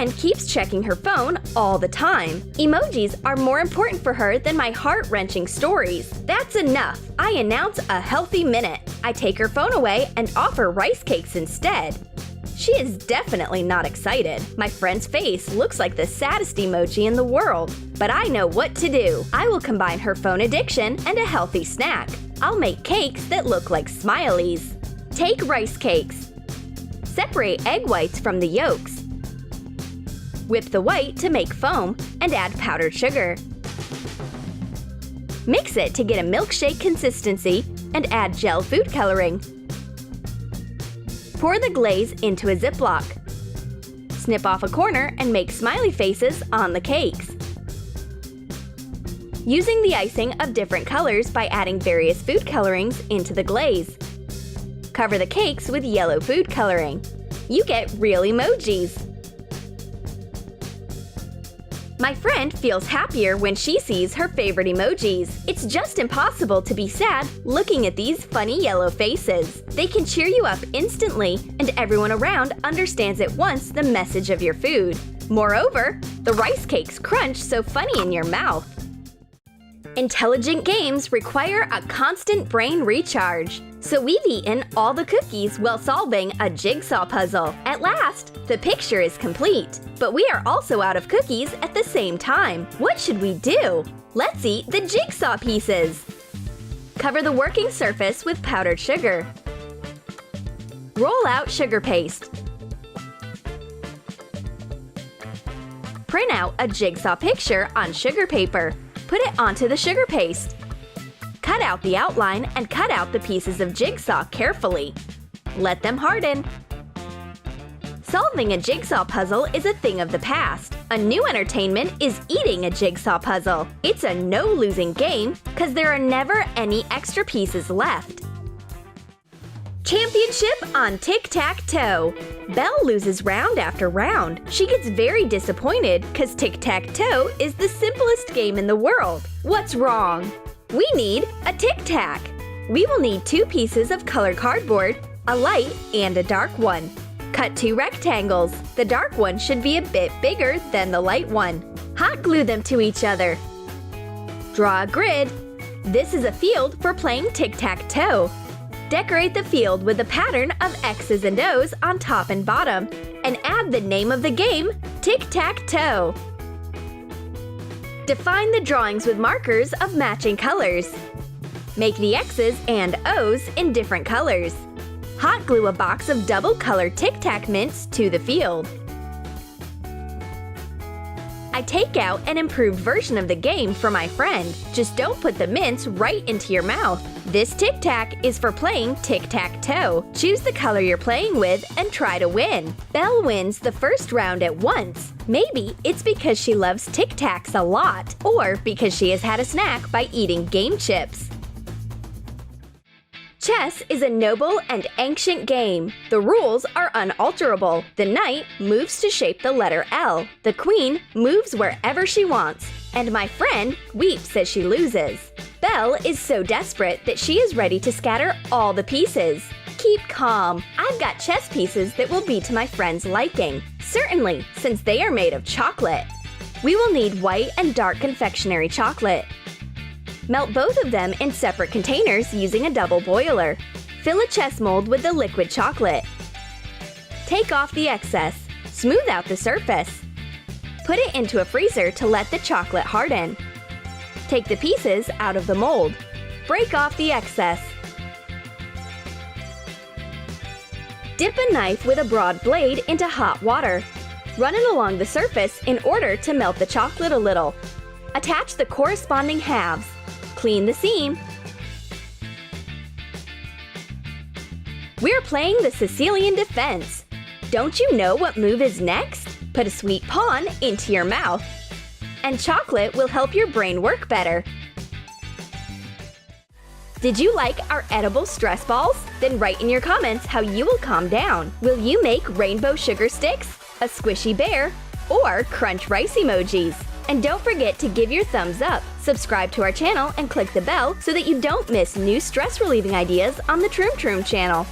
friend keeps checking her phone all the time. Emojis are more important for her than my heart-wrenching stories. That's enough. I announce a healthy minute. I take her phone away and offer rice cakes instead. She is definitely not excited. My friend's face looks like the saddest emoji in the world. But I know what to do. I will combine her phone addiction and a healthy snack. I'll make cakes that look like smileys. Take rice cakes. Separate egg whites from the yolks. Whip the white to make foam and add powdered sugar. Mix it to get a milkshake consistency and add gel food coloring. Pour the glaze into a Ziploc. Snip off a corner and make smiley faces on the cakes. Using the icing of different colors by adding various food colorings into the glaze. Cover the cakes with yellow food coloring. You get real emojis! My friend feels happier when she sees her favorite emojis. It's just impossible to be sad looking at these funny yellow faces. They can cheer you up instantly, and everyone around understands at once the message of your food. Moreover, the rice cakes crunch so funny in your mouth. Intelligent games require a constant brain recharge. So we've eaten all the cookies while solving a jigsaw puzzle. At last, the picture is complete. But we are also out of cookies at the same time. What should we do? Let's eat the jigsaw pieces. Cover the working surface with powdered sugar. Roll out sugar paste. Print out a jigsaw picture on sugar paper. Put it onto the sugar paste. Cut out the outline and cut out the pieces of jigsaw carefully. Let them harden. Solving a jigsaw puzzle is a thing of the past. A new entertainment is eating a jigsaw puzzle. It's a no-losing game because there are never any extra pieces left. Championship on tic-tac-toe. Belle loses round after round. She gets very disappointed because tic-tac-toe is the simplest game in the world. What's wrong? We need a tic-tac. We will need 2 pieces of colored cardboard, a light and a dark one. Cut 2 rectangles. The dark one should be a bit bigger than the light one. Hot glue them to each other. Draw a grid. This is a field for playing tic-tac-toe. Decorate the field with a pattern of X's and O's on top and bottom, and add the name of the game, tic-tac-toe. Define the drawings with markers of matching colors. Make the X's and O's in different colors. Hot glue a box of double-colored Tic-Tac mints to the field. I take out an improved version of the game for my friend. Just don't put the mints right into your mouth. This Tic-Tac is for playing tic-tac-toe. Choose the color you're playing with and try to win. Belle wins the first round at once. Maybe it's because she loves Tic-Tacs a lot, or because she has had a snack by eating game chips. Chess is a noble and ancient game. The rules are unalterable. The knight moves to shape the letter L. The queen moves wherever she wants. And my friend weeps as she loses. Belle is so desperate that she is ready to scatter all the pieces. Keep calm. I've got chess pieces that will be to my friend's liking. Certainly, since they are made of chocolate. We will need white and dark confectionery chocolate. Melt both of them in separate containers using a double boiler. Fill a chess mold with the liquid chocolate. Take off the excess. Smooth out the surface. Put it into a freezer to let the chocolate harden. Take the pieces out of the mold. Break off the excess. Dip a knife with a broad blade into hot water. Run it along the surface in order to melt the chocolate a little. Attach the corresponding halves. Clean the seam. We're playing the Sicilian defense. Don't you know what move is next? Put a sweet pawn into your mouth. And chocolate will help your brain work better. Did you like our edible stress balls? Then write in your comments how you will calm down. Will you make rainbow sugar sticks, a squishy bear, or crunch rice emojis? And don't forget to give your thumbs up, subscribe to our channel, and click the bell so that you don't miss new stress-relieving ideas on the Troom Troom channel.